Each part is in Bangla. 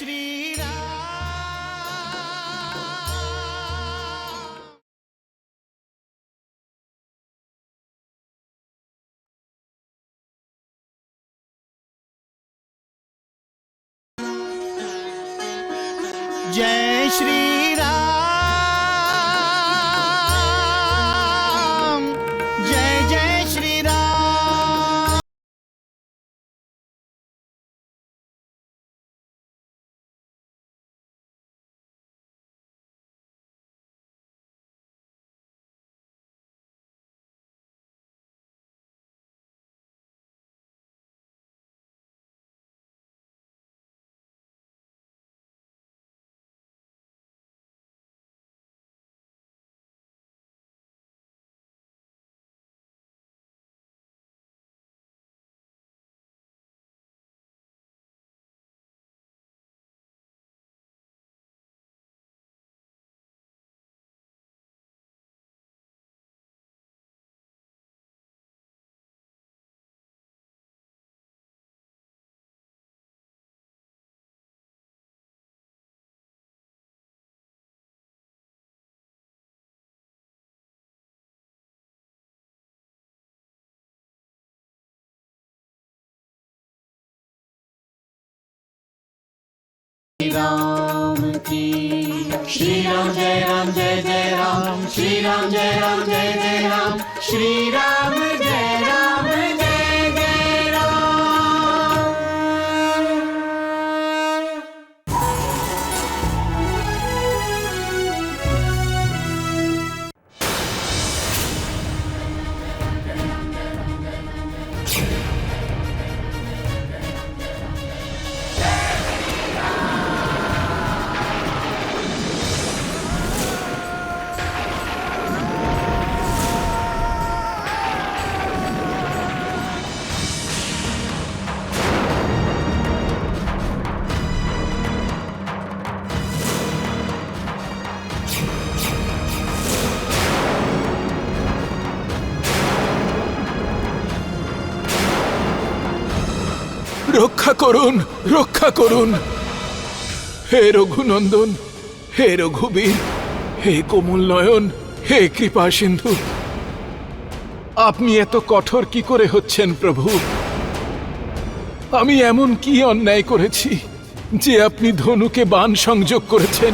শ্রী রাম। जय श्री राम, जय जय श्री राम। राम की श्री राम जय जय राम, श्री राम जय जय राम, श्री राम जय जय राम। রক্ষা করুন, রক্ষা করুন। হে রঘুনন্দন, হে রঘুবীর, হে কোমল নয়ন, হে কৃপা সিন্ধু, আপনি এত কঠোর কি করে হচ্ছেন প্রভু? আমি এমন কি অন্যায় করেছি যে আপনি ধনুকে বাণ সংযোগ করেছেন?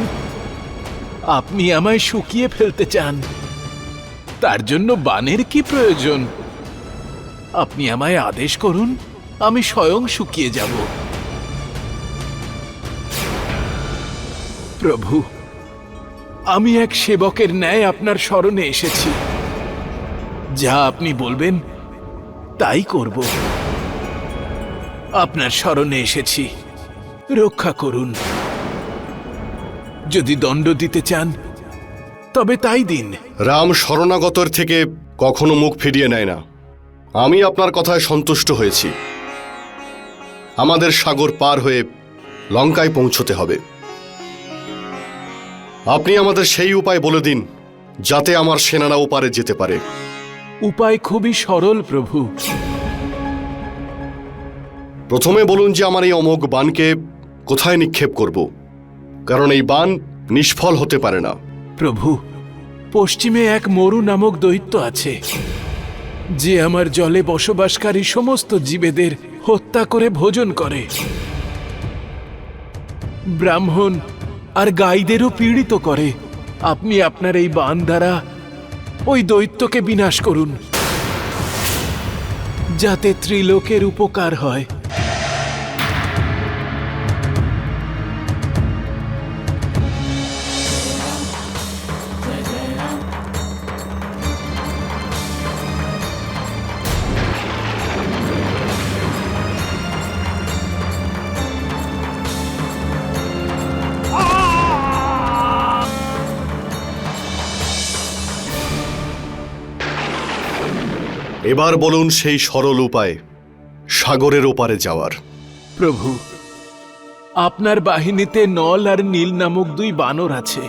আপনি আমায় শুকিয়ে ফেলতে চান, তার জন্য বাণের কি প্রয়োজন? আপনি আমায় আদেশ করুন, আমি স্বয়ং শুকিয়ে যাব। প্রভু, আমি এক সেবকের ন্যায় আপনার শরণে এসেছি। যা আপনি বলবেন তাই করব। আপনার শরণে এসেছি, রক্ষা করুন। যদি দণ্ড দিতে চান তবে তাই দিন। রাম শরণাগতর থেকে কখনো মুখ ফিরিয়ে নেয় না। আমি আপনার কথায় সন্তুষ্ট হয়েছি। আমাদের সাগর পার হয়ে লঙ্কায় পৌঁছতে হবে। আপনি আমাদের সেই উপায় বলে দিন যাতে আমার সেনারা ওপারে যেতে পারে। উপায় খুবই সরল প্রভু। প্রথমে বলুন যে আমার এই অমোঘ বাণকে কোথায় নিক্ষেপ করব, কারণ এই বাণ নিষ্ফল হতে পারে না। প্রভু, পশ্চিমে এক মরু নামক দৈত্য আছে, যে আমার জলে বসবাসকারী সমস্ত জীবেদের হত্যা করে ভোজন করে। ব্রাহ্মণ আর গাইদেরও পীড়িত করে। আপনি আপনার এই বাণ দ্বারা ওই দৈত্যকে বিনাশ করুন, যাতে ত্রিলোকের উপকার হয়। এবার বলুন সেই সরল উপায় সাগরের ওপারে যাওয়ার। প্রভু, আপনার বাহিনীতে নল আর নীল নামক দুই বানর আছে,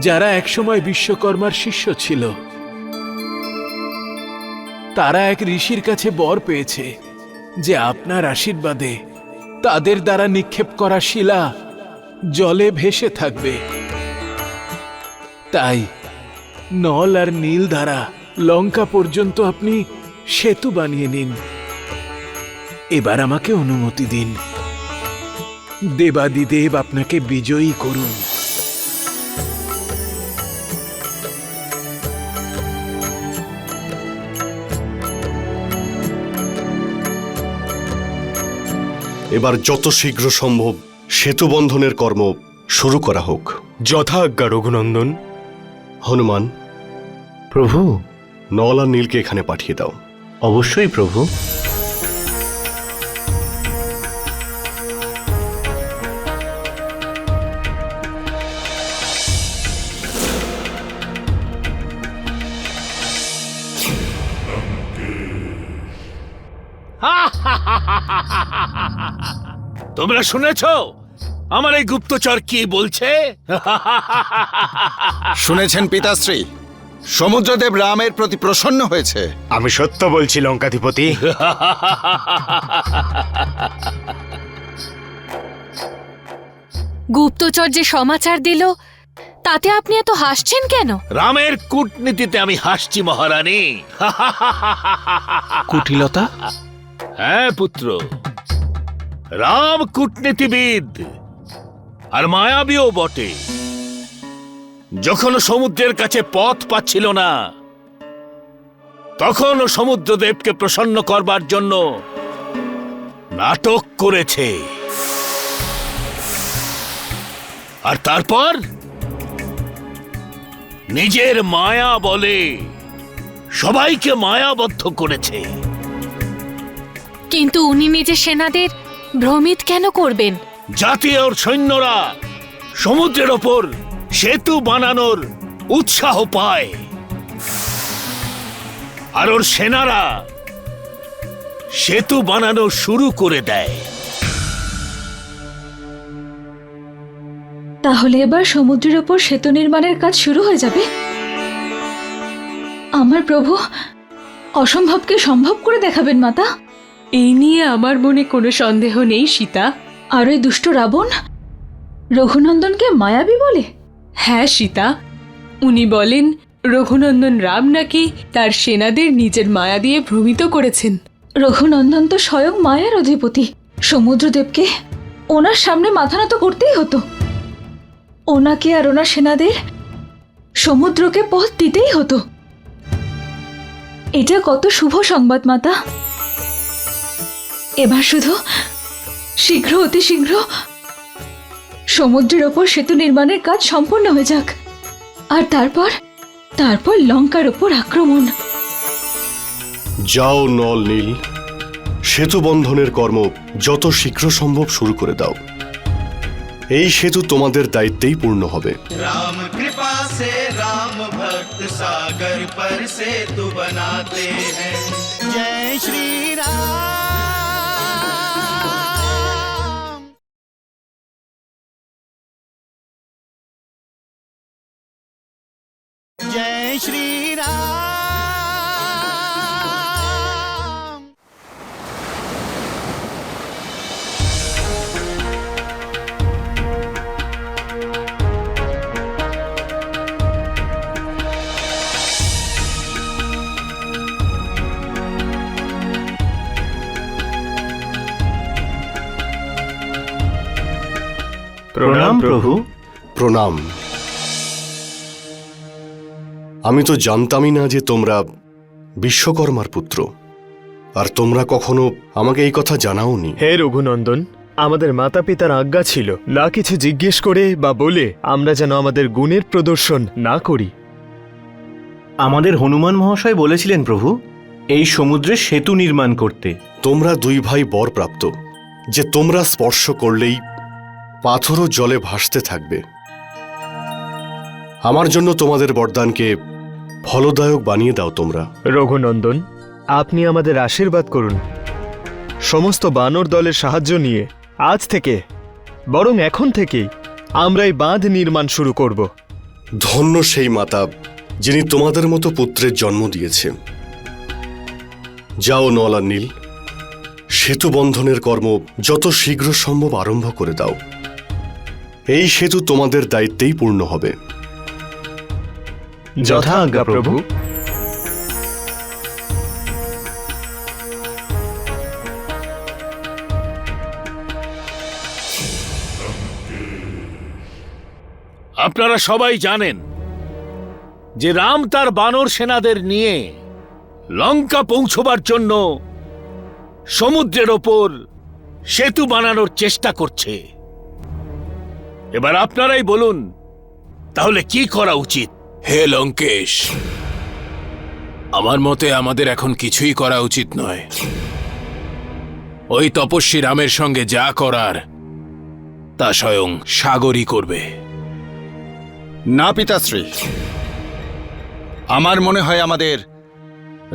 যারা একসময় বিশ্বকর্মার শিষ্য ছিল। তারা এক ঋষির কাছে বর পেয়েছে যে আপনার আশীর্বাদে তাদের দ্বারা নিক্ষেপ করা শিলা জলে ভেসে থাকবে। তাই নল আর নীল দ্বারা লঙ্কা পর্যন্ত আপনি সেতু বানিয়ে নিন। এবার আমাকে অনুমতি দিন, দেবাদিদেব আপনাকে বিজয়ী করুন। এবার যত শীঘ্র সম্ভব সেতু বন্ধনের কর্ম শুরু করা হোক। যথাজ্ঞা রঘুনন্দন। হনুমান, প্রভু। নল আর নীলকে এখানে পাঠিয়ে দাও। অবশ্যই প্রভু। তোমরা শুনেছ আমার এই গুপ্তচর কি বলছে? শুনেছেন পিতাশ্রী, সমুদ্রদেব রামের প্রতি প্রসন্ন হয়েছে। আমি সত্য বলছি লঙ্কাধিপতি। গুপ্তচর যে সমাচার দিল তাতে আপনি এত হাসছেন কেন? রামের কূটনীতিতে আমি হাসছি মহারানী। কুটিলতা? হ্যাঁ পুত্র, রাম কূটনীতিবিদ আর মায়াবীও বটে। যখন সমুদ্রের কাছে পথ পাচ্ছিল না, তখন সমুদ্রদেবকে প্রসন্ন করবার জন্য নাটক করেছে। আর তারপর নিজের মায়া বলে সবাইকে মায়াবদ্ধ করেছে। কিন্তু উনি নিজের সেনাদের ভ্রমিত কেন করবেন? যাতে ওর সৈন্যরা সমুদ্রের ওপর সেতু বানানোর উৎসাহ পায়, আর ওর সেনারা সেতু বানানো শুরু করে দেয়। তাহলে এবার সমুদ্রের ওপর সেতু নির্মাণের কাজ শুরু হয়ে যাবে? আমার প্রভু অসম্ভবকে সম্ভব করে দেখাবেন মাতা। এই নিয়ে আমার মনে কোনো সন্দেহ নেই সীতা। আর ওই দুষ্ট রাবণ রঘুনন্দনকে মায়াবী বলে? হ্যাঁ সীতা, উনি বলেন রঘুনন্দন রাম নাকি তার সেনাদের নিজের মায়া দিয়ে ভ্রমিত করেছেন। রঘুনন্দন তো স্বয়ং মায়ার অধিপতি। সমুদ্রদেবকে ওনার সামনে মাথা নত করতেই হতো। ওনাকে আর ওনার সেনাদের সমুদ্রকে পথ দিতেই হতো। এটা কত শুভ সংবাদ মাতা। এবার শুধু শীঘ্র, অতি শীঘ্র সমুদ্রের ওপর সেতু নির্মাণের কাজ সম্পন্ন হয়ে যাক, আর তারপর লঙ্কার ওপর আক্রমণ। যাও নল নীল, সেতু বন্ধনের কর্ম যত শীঘ্র সম্ভব শুরু করে দাও। এই সেতু তোমাদের দায়িত্বেই পূর্ণ হবে। राम कृपा से राम भक्त सागर पर सेतु बनाते हैं। जय श्री राम। जय श्री राम। প্রণাম প্রভু। প্রণাম। আমি তো জানতামই না যে তোমরা বিশ্বকর্মার পুত্র, আর তোমরা কখনো আমাকে এই কথা জানাওনি। হে রঘুনন্দন, আমাদের মাতা পিতার আজ্ঞা ছিল না কিছু জিজ্ঞেস করে বা বলে আমরা যেন আমাদের গুণের প্রদর্শন না করি। আমাদের হনুমান মহাশয় বলেছিলেন প্রভু এই সমুদ্রে সেতু নির্মাণ করতে। তোমরা দুই ভাই বরপ্রাপ্ত যে তোমরা স্পর্শ করলেই পাথরও জলে ভাসতে থাকবে। আমার জন্য তোমাদের বরদানকে ফলদায়ক বানিয়ে দাও তোমরা। রঘুনন্দন, আপনি আমাদের আশীর্বাদ করুন। সমস্ত বানর দলের সাহায্য নিয়ে আজ থেকে, বরং এখন থেকেই আমরা এই বাঁধ নির্মাণ শুরু করব। ধন্য সেই মাতা যিনি তোমাদের মতো পুত্রের জন্ম দিয়েছে। যাও নল আর নীল, সেতু বন্ধনের কর্ম যত শীঘ্র সম্ভব আরম্ভ করে দাও। এই সেতু তোমাদের দায়িত্বেই পূর্ণ হবে। যথা আজ্ঞা প্রভু। আপনারা সবাই জানেন যে রাম তার বানর সেনাদের নিয়ে লঙ্কা পৌঁছবার জন্য সমুদ্রের ওপর সেতু বানানোর চেষ্টা করছে। এবার আপনারাই বলুন, তাহলে কি করা উচিত? হে লঙ্কেশ, আমার মতে আমাদের এখন কিছুই করা উচিত নয়। ওই তপস্বী রামের সঙ্গে যা করার তা স্বয়ং সাগরই করবে। না পিতাশ্রী, আমার মনে হয় আমাদের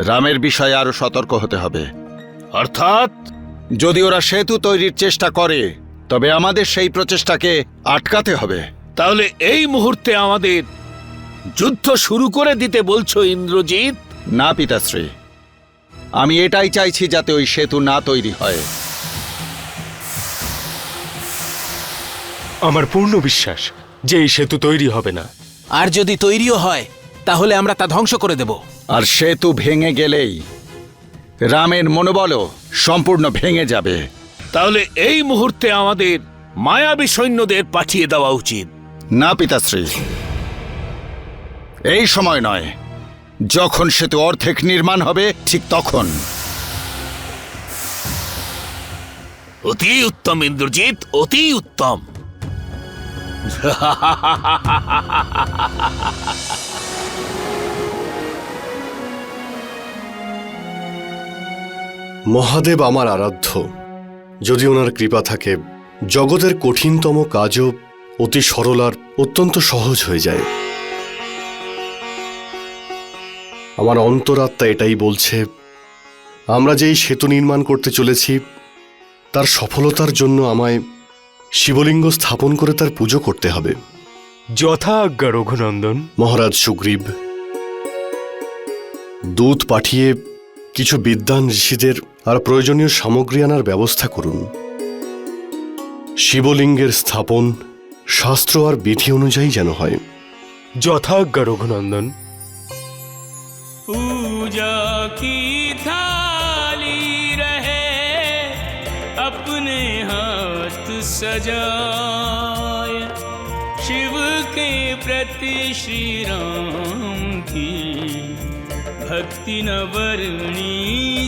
রামের বিষয়ে আরো সতর্ক হতে হবে। অর্থাৎ যদি ওরা সেতু তৈরির চেষ্টা করে তবে আমাদের সেই প্রচেষ্টাকে আটকাতে হবে। তাহলে এই মুহূর্তে আমাদের যুদ্ধ শুরু করে দিতে বলছো ইন্দ্রজিৎ? না পিতাশ্রী, আমি এটাই চাইছি যাতে ওই সেতু না তৈরি হয়। আমার পূর্ণ বিশ্বাস যে এই সেতু তৈরি হবে না। আর যদি তৈরিও হয় তাহলে আমরা তা ধ্বংস করে দেব। আর সেতু ভেঙে গেলেই রামের মনোবলও সম্পূর্ণ ভেঙে যাবে। তাহলে এই মুহূর্তে আমাদের মায়াবী সৈন্যদের পাঠিয়ে দেওয়া উচিত। না পিতাশ্রী, এই সময় নয়, যখন সেতু অর্ধেক নির্মাণ হবে ঠিক তখন। অতি উত্তম ইন্দ্রজিৎ, অতি উত্তম। মহাদেব আমার আরাধ্য। যদি ওনার কৃপা থাকে জগতের কঠিনতম কাজও অতি সরল আর অত্যন্ত সহজ হয়ে যায়। আমার অন্তরাত্মা এটাই বলছে, আমরা যেই সেতু নির্মাণ করতে চলেছি তার সফলতার জন্য আমায় শিবলিঙ্গ স্থাপন করে তার পুজো করতে হবে। যথা আজ্ঞা রঘুনন্দন। মহারাজ সুগ্রীব, দূত পাঠিয়ে কিছু বিদ্বান ঋষিদের আর প্রয়োজনীয় সামগ্রী আনার ব্যবস্থা করুন। শিবলিঙ্গের স্থাপন শাস্ত্র আর বিধি অনুযায়ী যেন হয়। যথা আজ্ঞা রঘুনন্দন। पूजा की थाली रहे अपने हाथ सजाए, शिव के प्रति श्री राम की भक्ति न वर्णी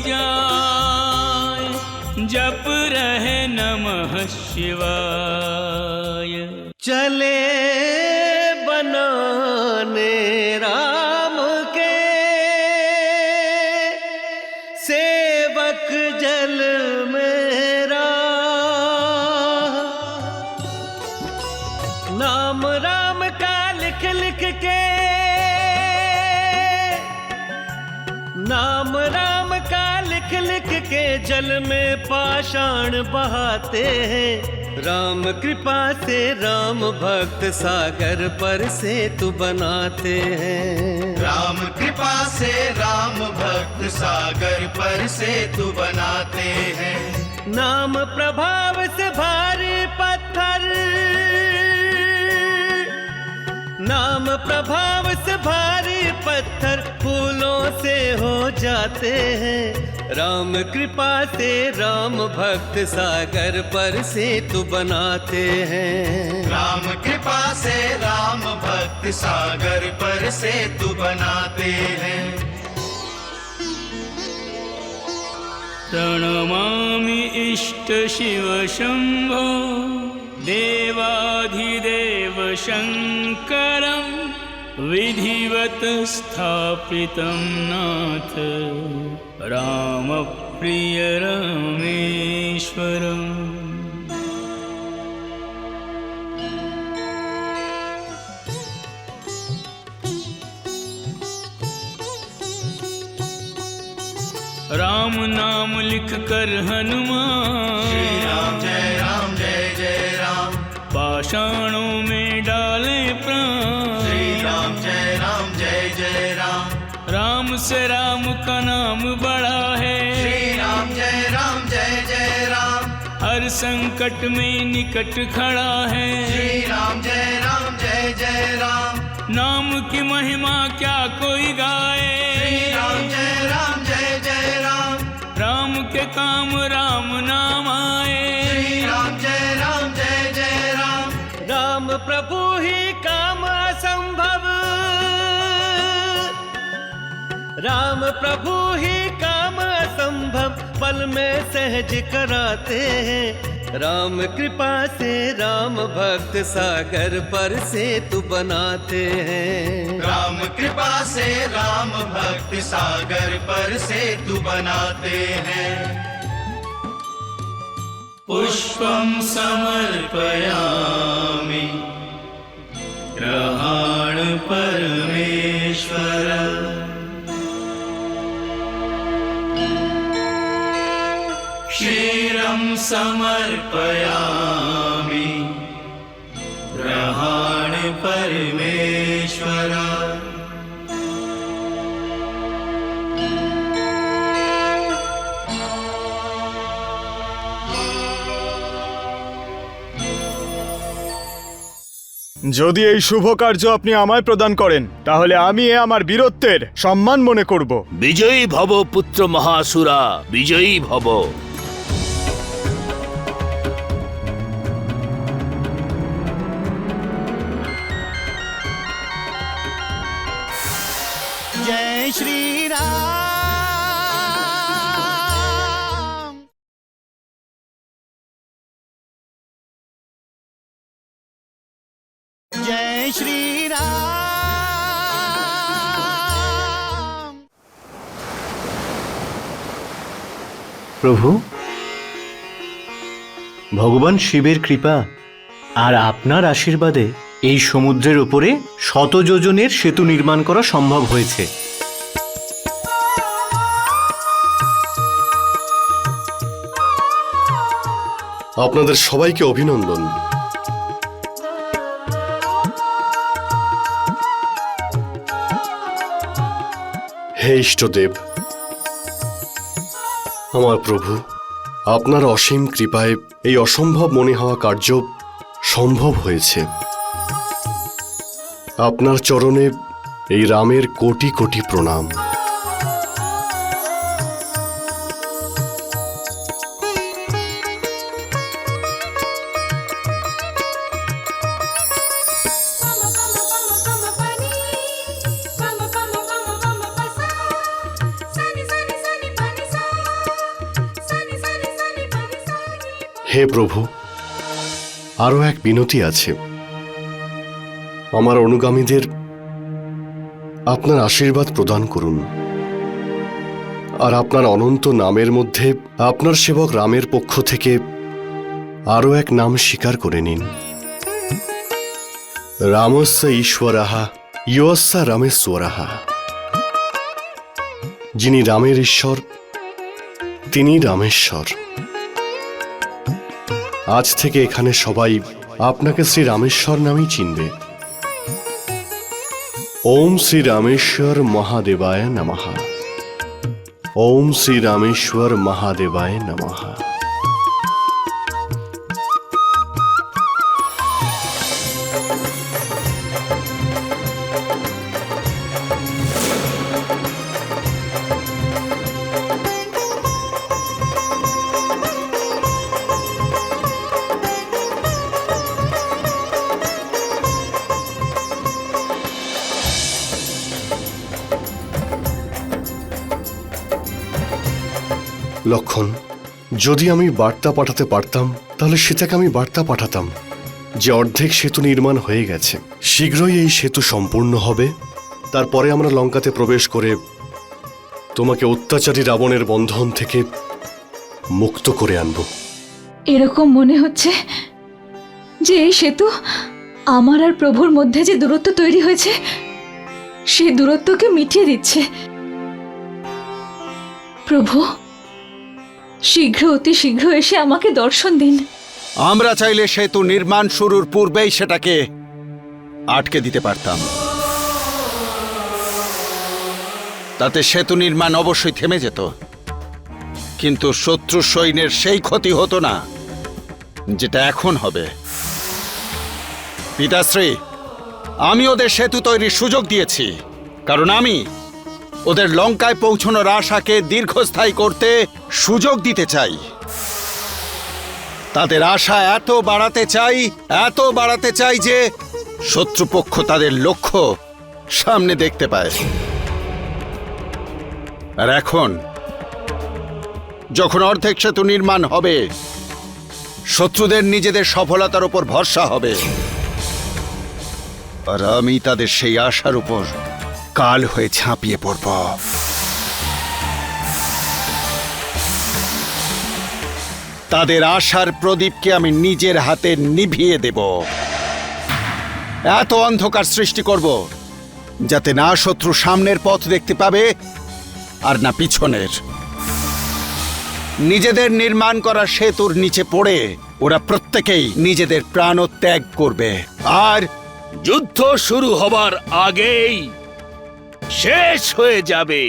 जाए, जप रहे नमः शिवाय। चले बनाने राम के सेवक जल मेरा, नाम राम का लिख लिख के, नाम राम का लिख लिख के जल में पाषाण बहाते हैं। राम कृपा से राम भक्त सागर पर सेतु बनाते हैं। राम कृपा से राम भक्त सागर पर सेतु बनाते हैं। नाम प्रभाव से भारी पत्थर, नाम प्रभाव से भारी पत्थर फूलों से हो जाते हैं। राम कृपा से राम भक्त सागर पर सेतु बनाते हैं। राम कृपा से राम भक्त सागर पर सेतु बनाते हैं। प्रणमामि इष्ट शिव शंभो देवाधिदेव शंकरं, विधिवत स्थापितं नाथ राम प्रिय रामेश्वरम्। राम नाम लिख कर हनुमान, श्री राम जय राम, पाषाणों में डाले प्राण। श्री राम जय राम, राम से राम का नाम बड़ा है। श्री राम जय राम, संकट में निकट खड़ा है। श्री राम जय राम, नाम की महिमा क्या कोई गाए। श्री राम जय राम, राम के काम राम नाम आए। श्री राम जय राम, राम प्रभु ही काम असंभव, राम प्रभु ही काम असंभव पल में सहज कराते हैं। राम कृपा से राम भक्त सागर पर सेतु बनाते हैं। राम कृपा से राम भक्त सागर पर सेतु बनाते हैं। पुष्पं समर्पयामि ग्रहाण परमेश्वर। क्षीरं समर्पयामि ग्रहाण परमेश्वर। যদি এই শুভ কার্য আপনি আমায় প্রদান করেন তাহলে আমি আমার বীরত্বের সম্মান মনে করব। বিজয়ী ভব পুত্র মহাসুরা, বিজয়ী ভব। जय श्री राम। जय श्री राम। প্রভু, ভগবান শিবের কৃপা আর আপনার আশীর্বাদে এই সমুদ্রের উপরে 100 যোজনের সেতু নির্মাণ করা সম্ভব হয়েছে। আপনাদের সবাইকে অভিনন্দন। হে ইষ্টদেব, আমার প্রভু, আপনার অসীম কৃপায় এই অসম্ভব মনে হওয়া কার্য সম্ভব হয়েছে। আপনার চরণে এই রামের কোটি কোটি প্রণাম। হে প্রভু, আরও এক বিনতি আছে। আমার অনুগামীদের আপনার আশীর্বাদ প্রদান করুন আর আপনার অনন্ত নামের মধ্যে আপনার সেবক রামের পক্ষ থেকে আরও এক নাম স্বীকার করে নিন। রামস্য ঈশ্বরঃ ইয়স্য রামেশ্বরঃ। যিনি রামের ঈশ্বর তিনি রামেশ্বর। আজ থেকে এখানে সবাই আপনাকে শ্রী রামেশ্বর নামেই চিনবে। ওম শ্রী রামেশ্বর মহাদেবায় নমঃ। ওম শ্রী রামেশ্বর মহাদেবায় নমঃ। লক্ষণ, যদি আমি বার্তা পাঠাতে পারতাম তাহলে সীতাকে আমি বার্তা পাঠাতাম যে অর্ধেক সেতু নির্মাণ হয়ে গেছে, শীঘ্রই এই সেতু সম্পূর্ণ হবে। তারপরে আমরা লঙ্কাতে প্রবেশ করে তোমাকে অত্যাচারী রাবণের বন্ধন থেকে মুক্ত করে আনব। এরকম মনে হচ্ছে যে এই সেতু আমার আর প্রভুর মধ্যে যে দূরত্ব তৈরি হয়েছে সেই দূরত্বকে মিটিয়ে দিচ্ছে। প্রভু, শীঘ্র অতি শীঘ্র এসে আমাকে দর্শন দিন। আমরা চাইলে সেতু নির্মাণ শুরুর পূর্বেই সেটাকে আটকে দিতে পারতাম। তাতে সেতু নির্মাণ অবশ্যই থেমে যেত, কিন্তু শত্রু সৈন্যের সেই ক্ষতি হতো না যেটা এখন হবে। পিতাশ্রী, আমি ওদের সেতু তৈরির সুযোগ দিয়েছি, কারণ আমি ওদের লঙ্কায় পৌঁছানোর আশাকে দীর্ঘস্থায়ী করতে সুযোগ দিতে চাই। তাদের আশা এত বাড়াতে চাই যে শত্রুপক্ষ তাদের লক্ষ্য সামনে দেখতে পায়। আর এখন যখন অর্ধেক সেতু নির্মাণ হবে, শত্রুদের নিজেদের সফলতার উপর ভরসা হবে, আর আমি তাদের সেই আশার উপর কাল হয়ে ঝাঁপিয়ে পড়ব। তাদের আশার প্রদীপকে আমি নিজের হাতে নিভিয়ে দেব। এত অন্ধকার সৃষ্টি করব যাতে না শত্রু সামনের পথ দেখতে পাবে আর না পিছনের। নিজেদের নির্মাণ করা সেতুর নিচে পড়ে ওরা প্রত্যেকেই নিজেদের প্রাণত্যাগ করবে, আর যুদ্ধ শুরু হবার আগেই শেষ হয়ে যাবে।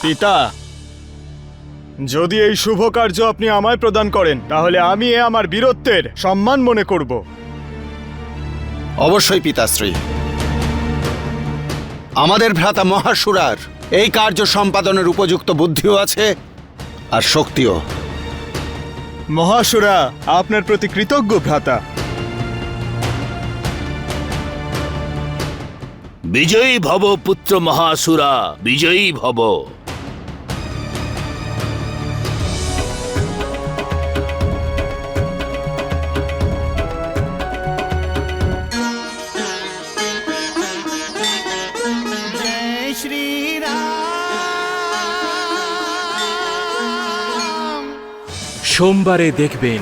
পিতা, যদি এই শুভ কার্য আপনি আমায় প্রদান করেন তাহলে আমি আমার বীরত্বের সম্মান মনে করব। অবশ্যই পিতাশ্রী, আমাদের ভ্রাতা মহাসুরার এই কার্য সম্পাদনের উপযুক্ত বুদ্ধিও আছে আর শক্তিও। মহাসুরা আপনার প্রতি কৃতজ্ঞ ভ্রাতা। বিজয়ী ভব পুত্র মহাসুরা, বিজয়ী ভব। সোমবারে দেখবেন